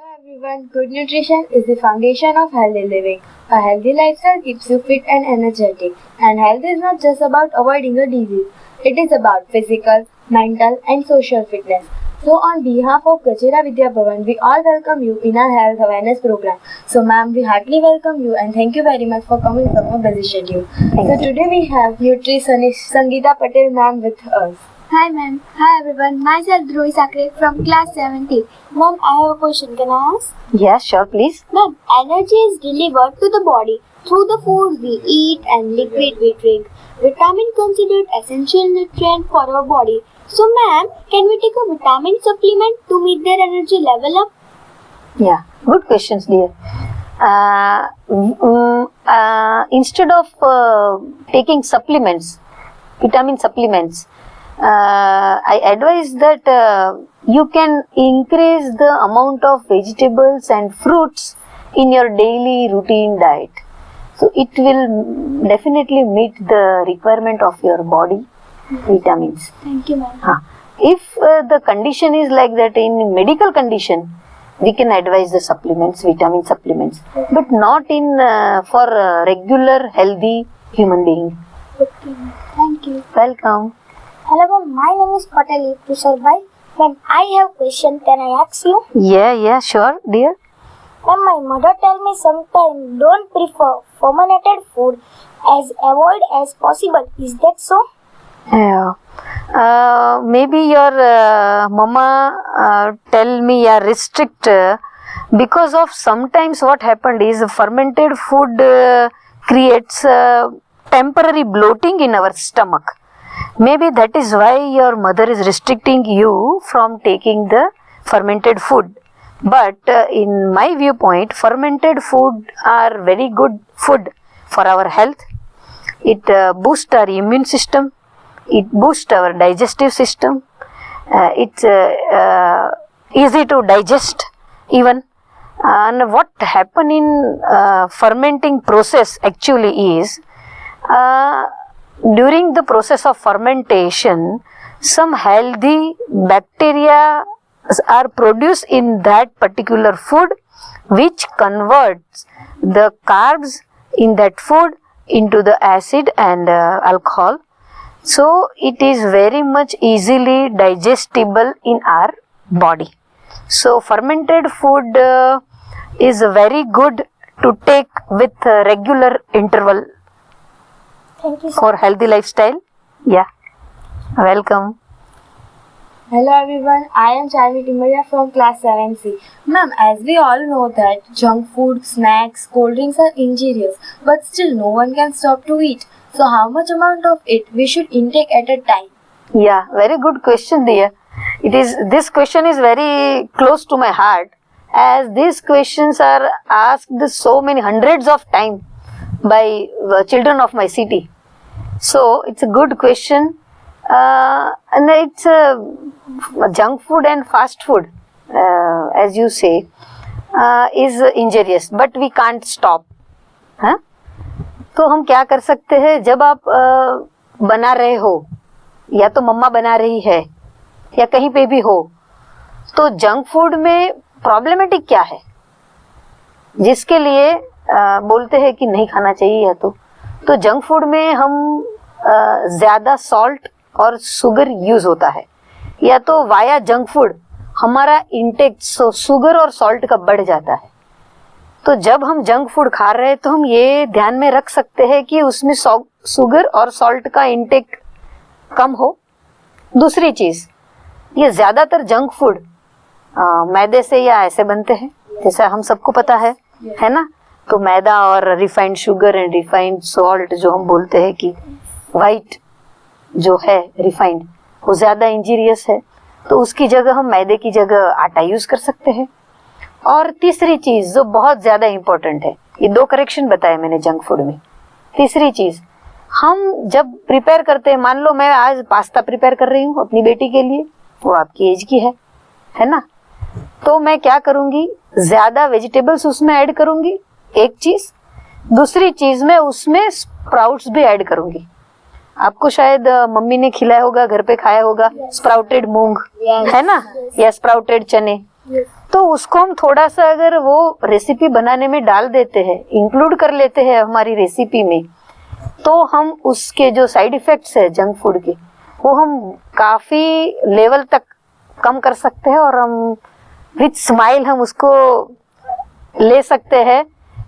Hello everyone, good nutrition is the foundation of healthy living. A healthy lifestyle keeps you fit and energetic. And health is not just about avoiding a disease, it is about physical, mental and social fitness. So on behalf of Gajera Vidya Bhavan, we all welcome you in our health awareness program. So ma'am, we heartily welcome you and thank you very much for coming from a busy schedule. So today we have nutritionist Sangeeta Patel ma'am with us. Hi ma'am. Hi everyone. Myself Dhruvi Sakre from class 70. Ma'am, I have a question. Can I ask? Yes, sure, please. Ma'am, energy is delivered to the body through the food we eat and liquid we drink. Vitamin considered essential nutrient for our body. So ma'am, can we take a vitamin supplement to meet their energy level up? Yeah, good questions, dear. Instead of taking supplements, vitamin supplements, I advise that you can increase the amount of vegetables and fruits in your daily routine diet. So it will definitely meet the requirement of your body vitamins. Thank you ma'am. If the condition is like that, in medical condition, we can advise the supplements, vitamin supplements, but not in for regular healthy human being. Okay, thank you. Welcome. Hello ma'am, my name is Patali Tusharbai. Ma'am, I have a question. Can I ask you? Yeah, sure, dear. Ma'am, my mother tell me sometimes don't prefer fermented food as avoid as possible. Is that so? Yeah. Maybe your mama tell me restrict because of sometimes what happened is fermented food creates temporary bloating in our stomach. Maybe that is why your mother is restricting you from taking the fermented food. But in my viewpoint, fermented food are very good food for our health. It boosts our immune system. It boosts our digestive system. It's easy to digest even. And what happen in fermenting process actually is during the process of fermentation, some healthy bacteria are produced in that particular food, which converts the carbs in that food into the acid and alcohol. So it is very much easily digestible in our body. So fermented food is very good to take with regular interval. Thank you, sir. For healthy lifestyle. Yeah, welcome. Hello everyone, I am Charmi Timaya from class 7C. Ma'am, as we all know that junk food, snacks, cold drinks are injurious, but still no one can stop to eat. So how much amount of it we should intake at a time? Yeah, very good question, dear. This question is very close to my heart, as these questions are asked so many hundreds of times by children of my city. So it's a good question, and it's junk food and fast food, as you say, is injurious, but we can't stop. हाँ? तो हम क्या कर सकते हैं, जब आप बना रहे हो या तो मम्मा बना रही है या कहीं पे भी हो, तो जंक फूड में प्रॉब्लमेटिक क्या है जिसके लिए बोलते हैं कि नहीं खाना चाहिए, या तो जंक फूड में हम ज्यादा सॉल्ट और शुगर यूज होता है, या तो वाया जंक फूड हमारा इंटेक शुगर और सॉल्ट का बढ़ जाता है. तो जब हम जंक फूड खा रहे हैं तो हम ये ध्यान में रख सकते हैं कि उसमें शुगर और सॉल्ट का इंटेक कम हो. दूसरी चीज, ये ज्यादातर जंक फूड मैदे से या ऐसे बनते हैं, जैसा हम सबको पता है ना. तो मैदा और refined sugar and refined salt जो हम बोलते हैं कि वाइट जो है रिफाइंड, वो ज्यादा इंजीरियस है. तो उसकी जगह हम मैदे की जगह आटा यूज कर सकते हैं. और तीसरी चीज जो बहुत ज्यादा इंपॉर्टेंट है, ये 2 करेक्शन बताए मैंने जंक फूड में. तीसरी चीज, हम जब प्रिपेयर करते हैं, मान लो मैं आज पास्ता प्रिपेयर कर रही हूँ अपनी बेटी के लिए, वो आपकी एज की है ना, तो मैं क्या करूंगी, ज्यादा वेजिटेबल्स उसमें ऐड करूंगी, एक चीज. दूसरी चीज में उसमें स्प्राउट्स भी ऐड करूंगी. आपको शायद मम्मी ने खिलाया होगा, घर पे खाया होगा, स्प्राउटेड मूंग है ना, या स्प्राउटेड चने, तो उसको हम थोड़ा सा अगर वो रेसिपी बनाने में डाल देते हैं, इंक्लूड कर लेते हैं हमारी रेसिपी में, तो हम उसके जो साइड इफेक्ट्स है जंक फूड के, वो हम काफी लेवल तक कम कर सकते हैं और हम विद स्माइल हम उसको ले सकते हैं।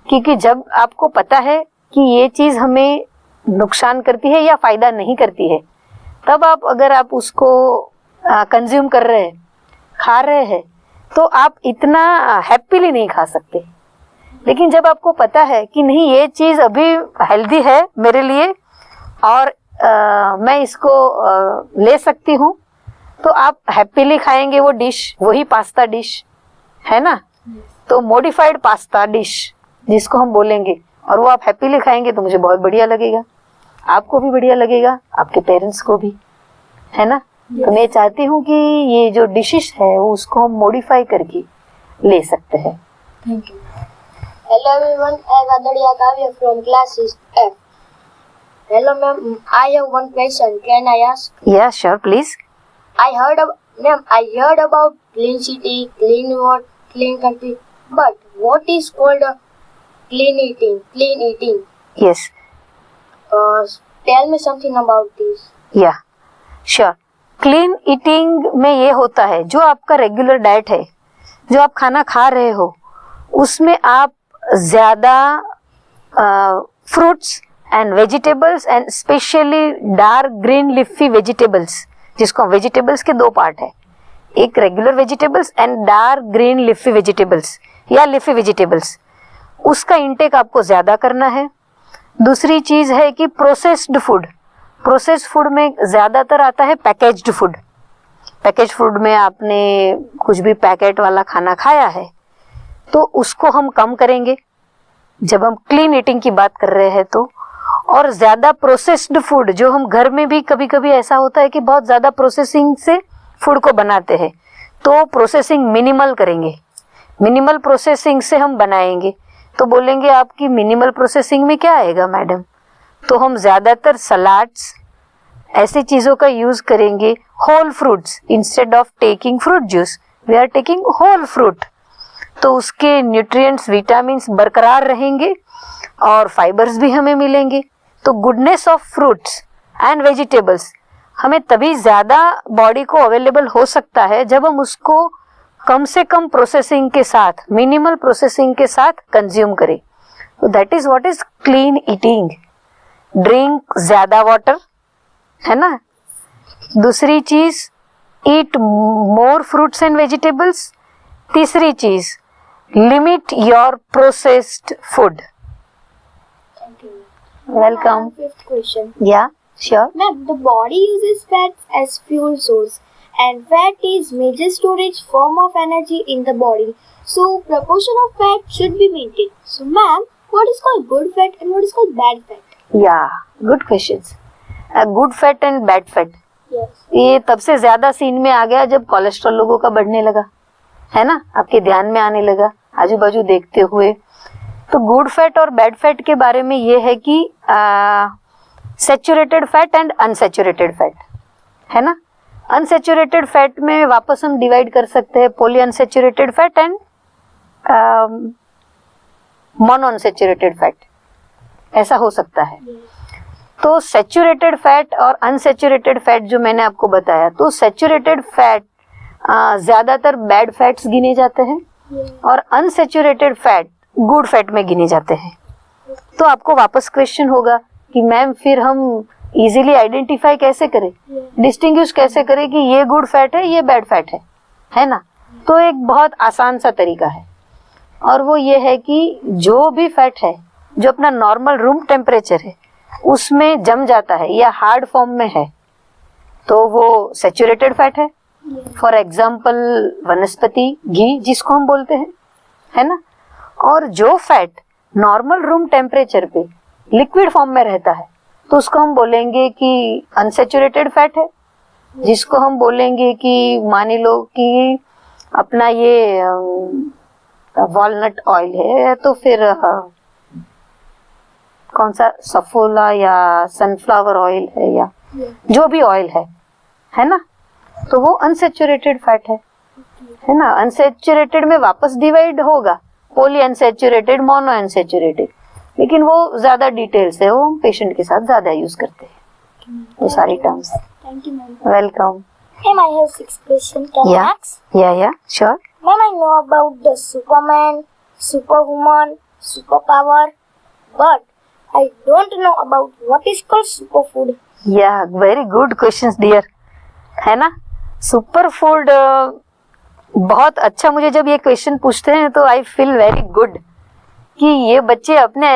क्योंकि जब आपको पता है कि ये चीज हमें नुकसान करती है या फायदा नहीं करती है, तब आप अगर आप उसको कंज्यूम कर रहे हैं, खा रहे हैं, तो आप इतना हैप्पीली नहीं खा सकते। लेकिन जब आपको पता है कि नहीं ये चीज अभी हेल्दी है मेरे लिए और मैं इसको ले सकती हूँ, तो आप हैप्पीली खाएंगे वो डिश, वही पास्ता डिश है ना, तो मॉडिफाइड पास्ता डिश जिसको हम बोलेंगे, और वो आप हैप्पीली खाएंगे तो मुझे बहुत बढ़िया लगेगा, आपको भी बढ़िया लगेगा, आपके पेरेंट्स को भी, है ना। तो मैं चाहती हूँ कि ये जो डिशेस है वो उसको हम मॉडिफाई करके ले सकते हैं। Thank you. Hello everyone, I am Aditya Kavya from class 6F. Hello ma'am, I have one question. Can I ask? Yeah, sure, please. I heard about clean city, clean water, clean country. But what is called clean eating? Clean eating. Yes. Tell me something about this. Yeah, sure. Clean eating में ये होता है, जो आपका regular diet है, जो आप खाना खा रहे हो, उसमें आप ज्यादा fruits and vegetables and specially dark green leafy vegetables, जिसको वेजिटेबल्स के दो पार्ट है, एक regular vegetables and dark green leafy vegetables या लिफी वेजिटेबल्स, उसका इंटेक आपको ज्यादा करना है। दूसरी चीज है कि प्रोसेस्ड फूड, प्रोसेस्ड फूड में ज्यादातर आता है पैकेज्ड फूड। पैकेज फूड में आपने कुछ भी पैकेट वाला खाना खाया है तो उसको हम कम करेंगे जब हम क्लीन ईटिंग की बात कर रहे हैं तो। और ज्यादा प्रोसेस्ड फूड जो हम घर में भी कभी कभी ऐसा होता है कि बहुत ज्यादा प्रोसेसिंग से फूड को बनाते हैं, तो प्रोसेसिंग मिनिमल करेंगे, मिनिमल प्रोसेसिंग से हम बनाएंगे। तो बोलेंगे आपकी मिनिमल प्रोसेसिंग में क्या आएगा मैडम, तो हम ज्यादातर सलाड्स ऐसी चीजों का यूज करेंगे, whole fruits instead of taking fruit juice we are taking whole fruit, तो उसके न्यूट्रिएंट्स विटामिन्स बरकरार रहेंगे और फाइबर्स भी हमें मिलेंगे। तो goodness of fruits and vegetables हमें तभी ज्यादा बॉडी को अवेलेबल हो सकता है जब हम उसको कम से कम प्रोसेसिंग के साथ, मिनिमल प्रोसेसिंग के साथ कंज्यूम करें। तो that is what is clean eating. Drink ज्यादा वाटर, है ना। दूसरी चीज ईट मोर फ्रूट्स एंड वेजिटेबल्स। तीसरी चीज limit your processed food. Welcome. Fifth question. या sure. Ma'am, the body uses fats as fuel source, and fat is major storage form of energy in the body. So, proportion of fat should be maintained. So, ma'am, what is called good fat and what is called bad fat? या good questions. Good fat and bad fat, Yes. ये तब से ज्यादा scene में आ गया जब cholesterol लोगों का बढ़ने लगा, है ना, आपके ध्यान में आने लगा आजू बाजू देखते हुए। तो गुड फैट और बैड फैट के बारे में ये है कि saturated fat and unsaturated fat, है ना। अनसैचुरेटेड फैट में वापस हम डिवाइड कर सकते हैं poly unsaturated fat and mono unsaturated fat, ऐसा हो सकता है। तो सैचुरेटेड फैट और अनसैचुरेटेड फैट जो मैंने आपको बताया, तो सैचुरेटेड फैट ज्यादातर बैड फैट्स गिने जाते हैं और अनसैचुरेटेड फैट गुड फैट में गिने जाते हैं। तो आपको वापस क्वेश्चन होगा कि मैम फिर हम इजीली आइडेंटिफाई कैसे करें, डिस्टिंग्विश कैसे करें कि ये गुड फैट है ये बैड फैट है ना। तो एक बहुत आसान सा तरीका है और वो ये है कि जो भी फैट है जो अपना नॉर्मल रूम टेम्परेचर है उसमें जम जाता है या हार्ड फॉर्म में है तो वो सैचुरेटेड फैट है। फॉर एग्जाम्पल वनस्पति घी जिसको हम बोलते हैं, है ना। और जो फैट नॉर्मल रूम टेम्परेचर पे लिक्विड फॉर्म में रहता है तो उसको हम बोलेंगे कि अनसैचुरेटेड फैट है, जिसको हम बोलेंगे कि मानी लो कि अपना ये वॉलनट ऑयल है तो फिर कौन सा सफोला या सनफ्लावर ऑयल है या जो भी ऑयल है ना, तो वो अनसैचुरेटेड फैट है ना। अनसेचुरेटेड में वापस डिवाइड होगा, पॉली अनसेचुरेटेड, मोनो अनसेचुरेटेड, लेकिन वो ज्यादा डिटेल्स है, वो हम पेशेंट के साथ ज्यादा यूज करते हैं वो सारी terms. Thank you, ma'am. Welcome. Ma'am, I have 6 questions. Can I ask? या sure. Ma'am, I know about the Superman, Superwoman, Superpower, but I don't know about what is called superfood. या very good questions dear, है ना। Super food बहुत अच्छा, मुझे जब ये question पूछते हैं तो आई फील वेरी गुड कि ये बच्चे अपने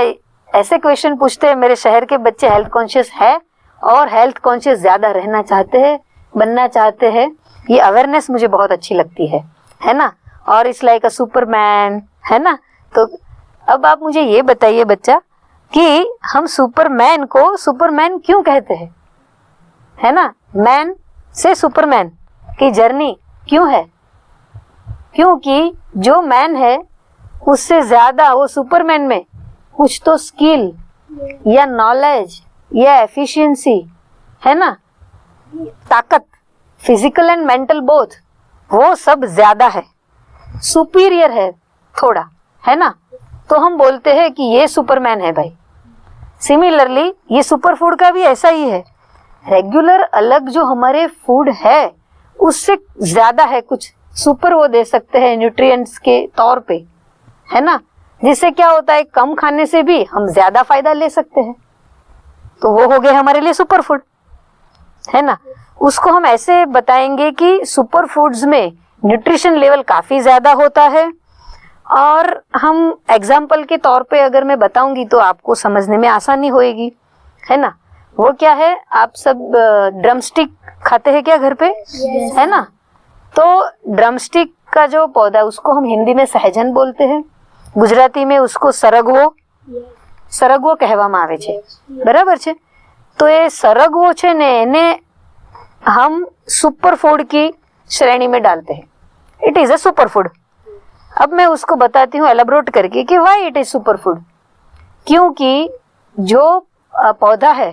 ऐसे क्वेश्चन पूछते हैं। मेरे शहर के बच्चे हेल्थ कॉन्शियस है और हेल्थ कॉन्शियस ज्यादा रहना चाहते हैं, बनना चाहते हैं। ये अवेयरनेस मुझे बहुत अच्छी लगती है ना। और इट्स लाइक अ सुपरमैन, है ना। तो अब आप मुझे ये बताइए बच्चा कि हम सुपरमैन को सुपरमैन क्यों कहते हैं, है ना। मैन से सुपरमैन की जर्नी क्यों है? क्योंकि जो मैन है उससे ज्यादा वो सुपरमैन में कुछ तो स्किल या नॉलेज या एफिशिएंसी, है ना, ताकत, फिजिकल एंड मेंटल बोथ, वो सब ज्यादा है, सुपीरियर है थोड़ा, है ना। तो हम बोलते हैं कि ये सुपरमैन है भाई। सिमिलरली ये सुपर फूड का भी ऐसा ही है। रेगुलर अलग जो हमारे फूड है उससे ज्यादा है, कुछ सुपर वो दे सकते हैं न्यूट्रिएंट्स के तौर पे, है ना। जिससे क्या होता है, कम खाने से भी हम ज्यादा फायदा ले सकते हैं। तो वो हो गए हमारे लिए सुपर फूड, है ना। उसको हम ऐसे बताएंगे कि सुपर फूड्स में न्यूट्रिशन लेवल काफी ज्यादा होता है। और हम एग्जाम्पल के तौर पे अगर मैं बताऊंगी तो आपको समझने में आसानी होएगी, है ना। वो क्या है, आप सब ड्रमस्टिक खाते हैं क्या घर पे? है ना। तो ड्रमस्टिक का जो पौधा उसको हम हिंदी में सहजन बोलते हैं, गुजराती में उसको સરગવો કહેવામાં આવે છે, બરાબર છે। तो ये સરગવો છે ને એને हम सुपर फूड की श्रेणी में डालते हैं। It is a super food. अब मैं उसको बताती हूँ एलाबोरेट करके कि why it is super food. क्योंकि जो पौधा है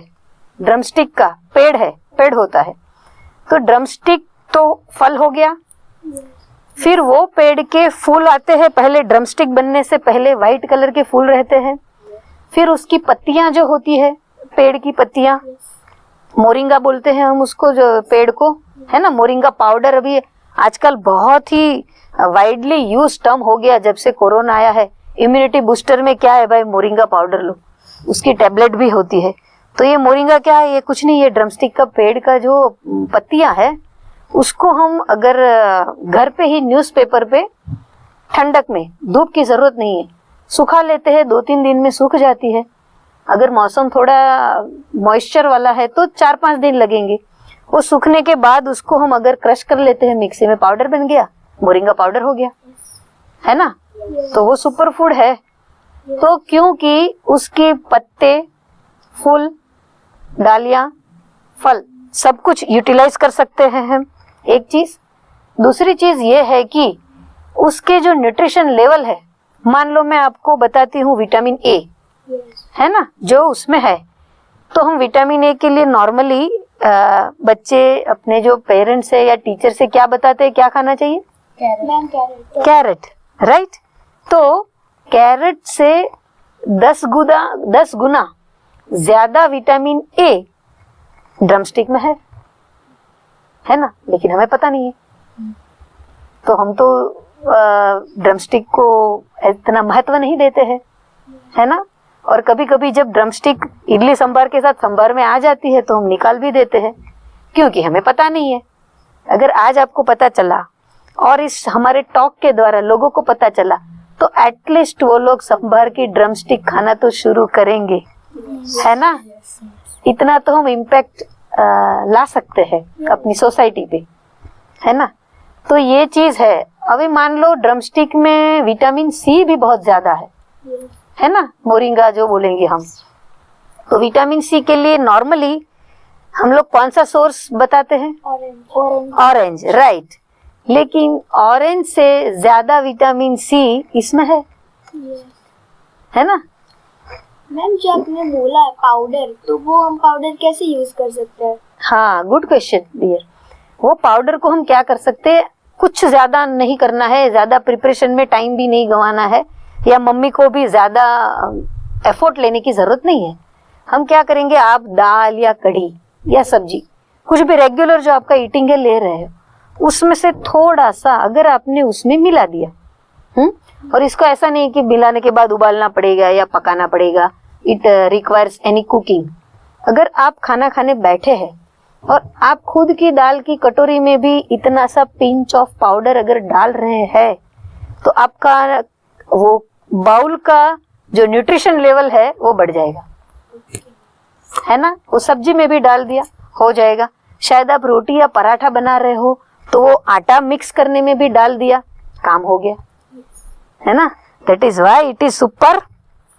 ड्रमस्टिक का, पेड़ होता है, तो ड्रमस्टिक तो फल हो गया, फिर वो पेड़ के फूल आते हैं। पहले ड्रमस्टिक बनने से पहले व्हाइट कलर के फूल रहते हैं, फिर उसकी पत्तियां जो होती है, पेड़ की पत्तियां, मोरिंगा बोलते हैं हम उसको, जो पेड़ को, है ना। मोरिंगा पाउडर अभी आजकल बहुत ही वाइडली यूज टर्म हो गया जब से कोरोना आया है। इम्यूनिटी बूस्टर में क्या है भाई, मोरिंगा पाउडर लो, उसकी टेबलेट भी होती है। तो ये मोरिंगा क्या है, ये कुछ नहीं, ये ड्रमस्टिक का पेड़ का जो पत्तियां है उसको हम अगर घर पे ही न्यूज़पेपर पे ठंडक में, धूप की जरूरत नहीं है, सुखा लेते हैं, 2-3 दिन में सूख जाती है। अगर मौसम थोड़ा मॉइस्चर वाला है तो 4-5 दिन लगेंगे। वो सूखने के बाद उसको हम अगर क्रश कर लेते हैं मिक्सी में, पाउडर बन गया, मोरिंगा पाउडर हो गया, है ना। तो वो सुपर फूड है। तो क्योंकि उसके पत्ते, फूल, डालियां, फल सब कुछ यूटिलाइज कर सकते हैं हम, एक चीज। दूसरी चीज ये है कि उसके जो न्यूट्रिशन लेवल है, मान लो मैं आपको बताती हूँ विटामिन ए, है ना, जो उसमें है। तो हम विटामिन ए के लिए नॉर्मली बच्चे अपने जो पेरेंट्स है या टीचर से क्या बताते हैं, क्या खाना चाहिए? Carat, right. तो कैरेट से 10 गुना ज्यादा विटामिन ए ड्रमस्टिक में है ना, लेकिन हमें पता नहीं है। तो हम तो ड्रमस्टिक को इतना महत्व नहीं देते हैं, है ना। और कभी कभी जब ड्रमस्टिक इडली सांभर के साथ सांभर में आ जाती है तो हम निकाल भी देते हैं, क्योंकि हमें पता नहीं है। अगर आज आपको पता चला और इस हमारे टॉक के द्वारा लोगों को पता चला, तो एटलीस्ट वो लोग सांभर की ड्रमस्टिक खाना तो शुरू करेंगे, है ना। इतना तो हम इम्पैक्ट ला सकते हैं अपनी सोसाइटी पे, है ना। तो ये चीज है। अभी मान लो ड्रमस्टिक में विटामिन सी भी बहुत ज्यादा है ना, मोरिंगा जो बोलेंगे हम। तो विटामिन सी के लिए नॉर्मली हम लोग कौन सा सोर्स बताते हैं? Orange, right. लेकिन ऑरेंज से ज्यादा विटामिन सी इसमें है ना। मैम, जो आपने बोला है पाउडर, तो वो हम पाउडर कैसे यूज कर सकते हैं? हाँ, गुड क्वेश्चन डियर। वो पाउडर को हम क्या कर सकते हैं, कुछ ज्यादा नहीं करना है, ज्यादा प्रिपरेशन में टाइम भी नहीं गंवाना है, या मम्मी को भी ज्यादा एफर्ट लेने की जरूरत नहीं है। हम क्या करेंगे, आप दाल या कढ़ी या सब्जी कुछ भी रेगुलर जो आपका ईटिंग है ले रहे हो, उसमें से थोड़ा सा अगर आपने उसमें मिला दिया, और इसको ऐसा नहीं कि मिलाने के बाद उबालना पड़ेगा या पकाना पड़ेगा, इट रिक्वायर्स एनी कुकिंग। अगर आप खाना खाने बैठे हैं और आप खुद की दाल की कटोरी में भी इतना सा पिंच ऑफ पाउडर अगर डाल रहे हैं, तो आपका वो बाउल का जो न्यूट्रिशन लेवल है वो बढ़ जाएगा, है ना। वो सब्जी में भी डाल दिया, हो जाएगा। शायद आप रोटी या पराठा बना रहे हो तो वो आटा मिक्स करने में भी डाल दिया, काम हो गया, है ना। That is why it is super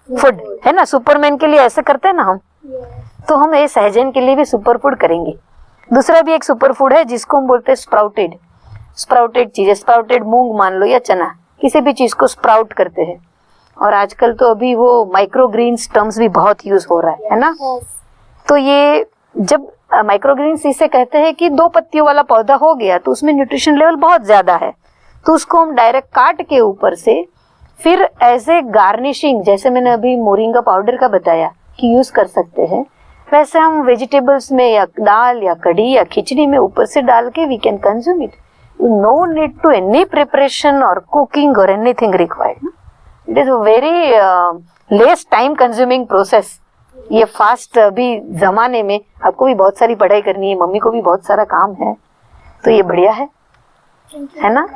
food, है ना। सुपरमैन के लिए ऐसे करते हैं ना हम, तो हम ये सहजन के लिए भी सुपर फूड करेंगे। दूसरा भी एक सुपर फूड है जिसको हम बोलते हैं स्प्राउटेड चीजें। स्प्राउटेड मूंग मान लो या चना, किसी भी चीज को स्प्राउट करते हैं। और आजकल तो अभी वो माइक्रोग्रीन्स टर्म्स भी बहुत यूज हो रहा है ना। तो ये जब माइक्रोग्रीन्स इसे कहते हैं कि 2 पत्तियों वाला पौधा हो गया तो उसमें न्यूट्रिशन लेवल बहुत ज्यादा है, तो उसको हम डायरेक्ट काट के ऊपर से फिर एज ए गार्निशिंग, जैसे मैंने अभी मोरिंगा पाउडर का बताया कि यूज कर सकते हैं, वैसे हम वेजिटेबल्स में या दाल या कढ़ी या खिचड़ी में ऊपर से डाल के we can consume it. No need to any preparation और कुकिंग और anything required. It is very less time consuming process. ये फास्ट अभी जमाने में आपको भी बहुत सारी पढ़ाई करनी है, मम्मी को भी बहुत सारा काम है, तो ये बढ़िया है ना।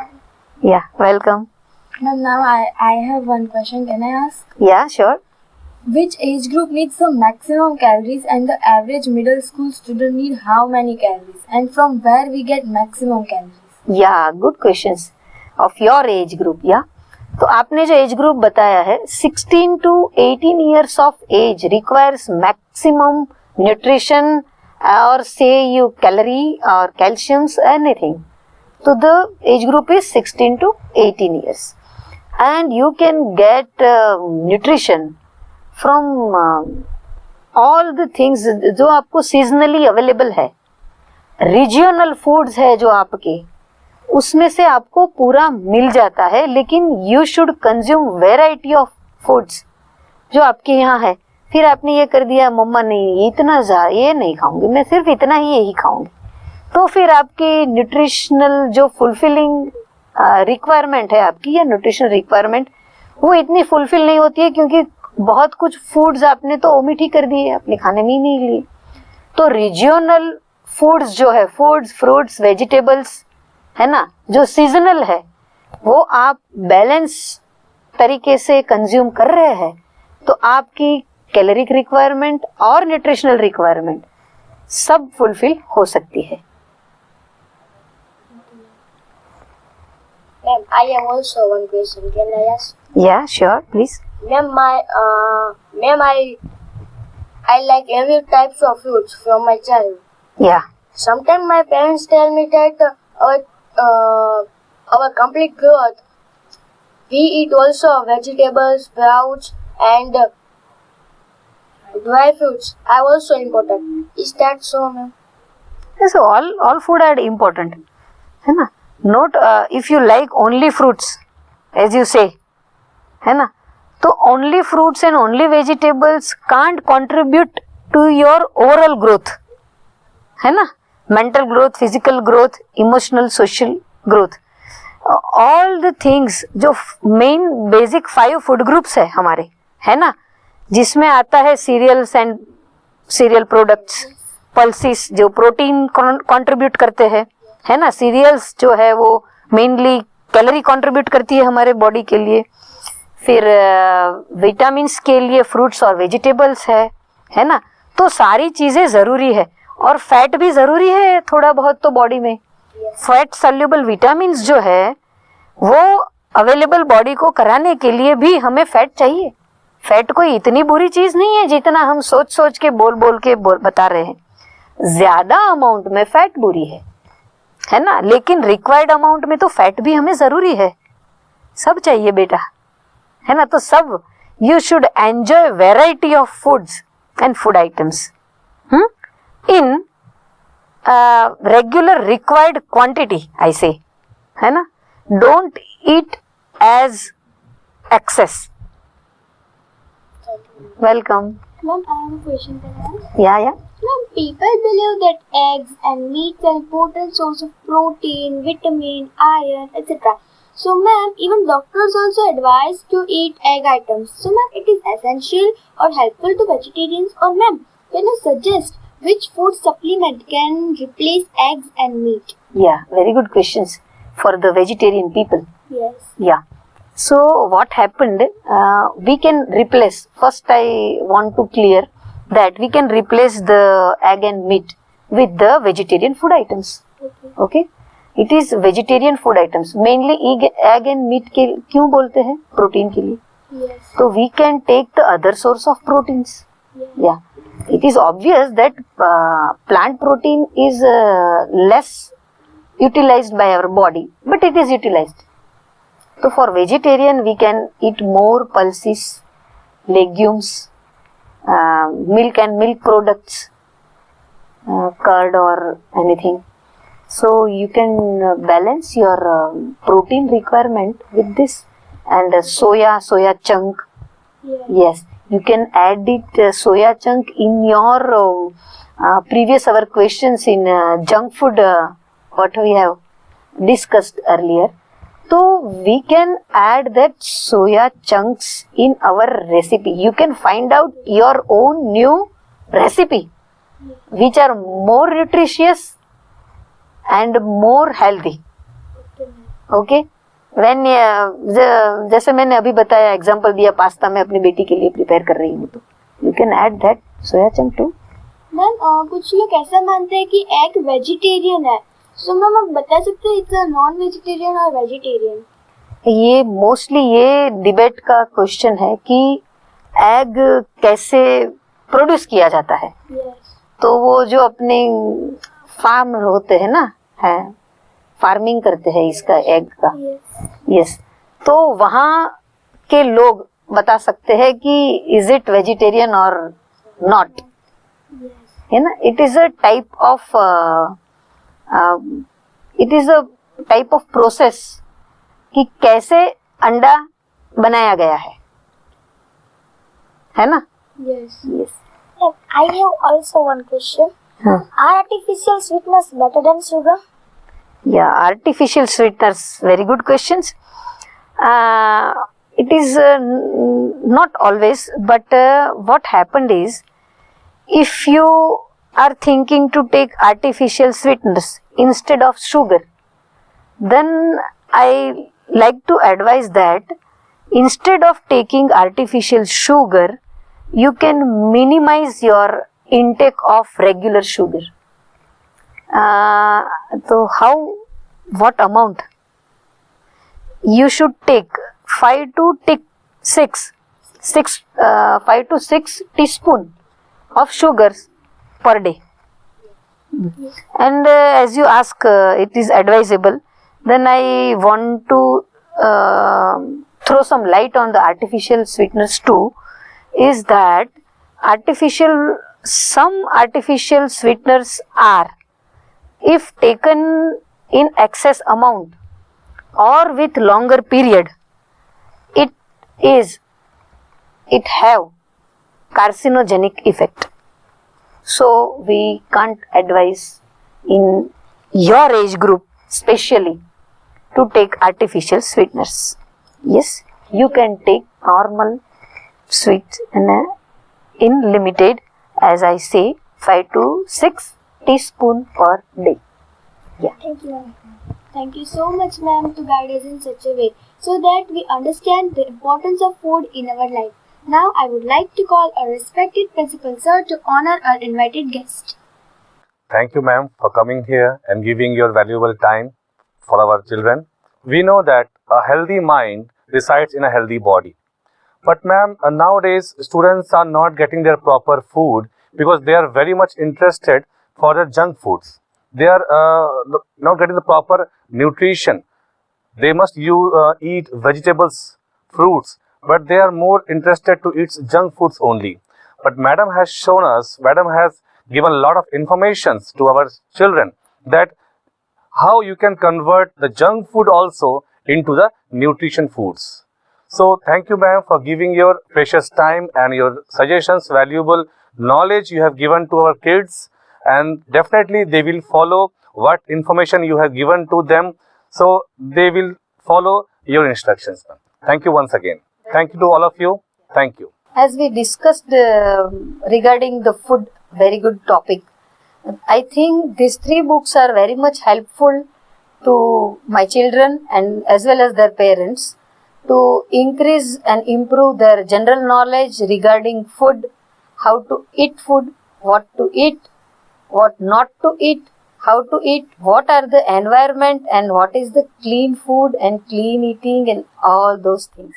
या welcome. Ma'am, now I have one question. Can I ask? Yeah, sure. Which age group needs the maximum calories and the average middle school student need how many calories? And from where we get maximum calories? Yeah, good questions. Of your age group, yeah. तो आपने जो age group बताया है 16 to 18 years of age requires maximum nutrition or say you calorie or calciums anything. So the age group is 16 to 18 years. And you can get nutrition from all the things जो आपको seasonally available है। Regional foods है जो आपके, उसमें से आपको पूरा मिल जाता है, लेकिन you should consume variety of foods जो आपके यहाँ है। फिर आपने ये कर दिया, मम्मा नहीं इतना ये नहीं खाऊंगी, मैं सिर्फ इतना ही यही खाऊंगी, तो फिर आपकी न्यूट्रिशनल जो फुलफिलिंग रिक्वायरमेंट है आपकी, या न्यूट्रिशनल रिक्वायरमेंट, वो इतनी फुलफिल नहीं होती है, क्योंकि बहुत कुछ फूड्स आपने तो ओमिट ही कर दिए, अपने खाने में ही नहीं लिए। तो रीजनल फूड्स जो है, फूड्स, फ्रूट्स, वेजिटेबल्स, है ना, जो सीजनल है, वो आप बैलेंस तरीके से कंज्यूम कर रहे हैं, तो आपकी कैलोरिक रिक्वायरमेंट और न्यूट्रिशनल रिक्वायरमेंट सब फुलफिल हो सकती है। Ma'am, I have also one question. Can I ask? Yeah, sure, please. Ma'am, I like every types of fruits from my childhood. Yeah. Sometimes my parents tell me that our complete growth, we eat also vegetables, sprouts, and dry fruits are also important. Is that so, ma'am? Yes, so all food are important, है ना। Not if you like only fruits, as you say, है ना, तो only fruits and only vegetables can't contribute to your overall growth, है ना। Mental growth, physical growth, emotional, social growth, all the things जो main basic 5 food groups है हमारे, है ना, जिसमें आता है cereals and cereal products, pulses जो प्रोटीन कंट्रीब्यूट करते हैं, है ना। सीरियल्स जो है वो मेनली कैलोरी कंट्रीब्यूट करती है हमारे बॉडी के लिए। फिर विटामिन्स के लिए फ्रूट्स और वेजिटेबल्स है ना। तो सारी चीजें जरूरी है, और फैट भी जरूरी है थोड़ा बहुत तो बॉडी में। फैट सॉल्युबल विटामिन्स जो है वो अवेलेबल बॉडी को कराने के लिए भी हमें फैट चाहिए। फैट कोई इतनी बुरी चीज नहीं है जितना हम सोच के बोल के बता रहे हैं। ज्यादा अमाउंट में फैट बुरी है ना, लेकिन रिक्वायर्ड अमाउंट में तो फैट भी हमें जरूरी है। सब चाहिए बेटा, है ना। तो सब you should enjoy variety of foods and food items in regular required quantity, I say, है ना. Don't eat as excess. Welcome. Ma'am, I have a question for you. Yeah. Ma'am, people believe that eggs and meats are important source of protein, vitamin, iron, etc. So, ma'am, even doctors also advise to eat egg items. So, ma'am, it is essential or helpful to vegetarians. Or, ma'am, can you suggest which food supplement can replace eggs and meat? Yeah, very good questions for the vegetarian people. Yes. Yeah. So what happened, we can replace, first I want to clear that we can replace the egg and meat with the vegetarian food items. Okay. It is vegetarian food items. Mainly egg and meat के क्यों बोलते हैं? Protein के लिए. Yes. So we can take the other source of proteins. Yeah. It is obvious that plant protein is less utilized by our body, but it is utilized. So for vegetarian, we can eat more pulses, legumes, milk and milk products, curd or anything. So you can balance your protein requirement with this. And soya chunk. Yes, you can add it soya chunk in your previous our questions in junk food what we have discussed earlier. So we can add that soya chunks in our recipe. You can find out your own new recipe which are more nutritious and more healthy. Okay. When जैसे मैंने अभी बताया example दिया pasta मैं अपनी बेटी के लिए प्रिपेयर कर रही हूँ तो you can add that soya chunk too. Ma'am कुछ लोग ऐसा मानते हैं कि एग वेजिटेरियन है. सो मैम आप बता सकते हैं इट्स नॉन वेजिटेरियन और वेजिटेरियन? ये मोस्टली ये डिबेट का क्वेश्चन है कि एग कैसे प्रोड्यूस किया जाता है. तो वो जो अपने फार्म होते हैं ना है फार्मिंग करते हैं इसका एग का. यस. तो वहाँ के लोग बता सकते हैं कि इज इट वेजिटेरियन और नॉट, है ना. It is a type of process कि कैसे अंडा बनाया गया है ना. Yes. Yes. I have also one question. Are artificial sweeteners better than sugar? Yeah, artificial sweeteners, very good questions. It is not always, but what happened is, if you are thinking to take artificial sweeteners instead of sugar, then I like to advise that instead of taking artificial sugar, you can minimize your intake of regular sugar. So what amount? You should take 5 to 6 teaspoon of sugars per day. And as you ask, it is advisable. Then I want to throw some light on the artificial sweeteners too. Is that some artificial sweeteners are, if taken in excess amount or with longer period, it have carcinogenic effect. So we can't advise in your age group specially to take artificial sweeteners. Yes, you can take normal sweets in limited, as I say, 5 to 6 teaspoon per day. Yeah. Thank you, ma'am. Thank you so much, ma'am, to guide us in such a way so that we understand the importance of food in our life. Now, I would like to call our respected principal sir to honor our invited guest. Thank you, ma'am, for coming here and giving your valuable time for our children. We know that a healthy mind resides in a healthy body. But ma'am, nowadays students are not getting their proper food because they are very much interested for the junk foods. They are not getting the proper nutrition. They must eat vegetables, fruits, but they are more interested to eat junk foods only. But madam has given a lot of information to our children that how you can convert the junk food also into the nutrition foods. So thank you, ma'am, for giving your precious time and your suggestions, valuable knowledge you have given to our kids, and definitely they will follow what information you have given to them. So they will follow your instructions, ma'am. Thank you once again. Thank you to all of you. Thank you. As we discussed regarding the food, very good topic. I think these 3 books are very much helpful to my children and as well as their parents to increase and improve their general knowledge regarding food, how to eat food, what to eat, what not to eat, how to eat, what are the environment and what is the clean food and clean eating and all those things.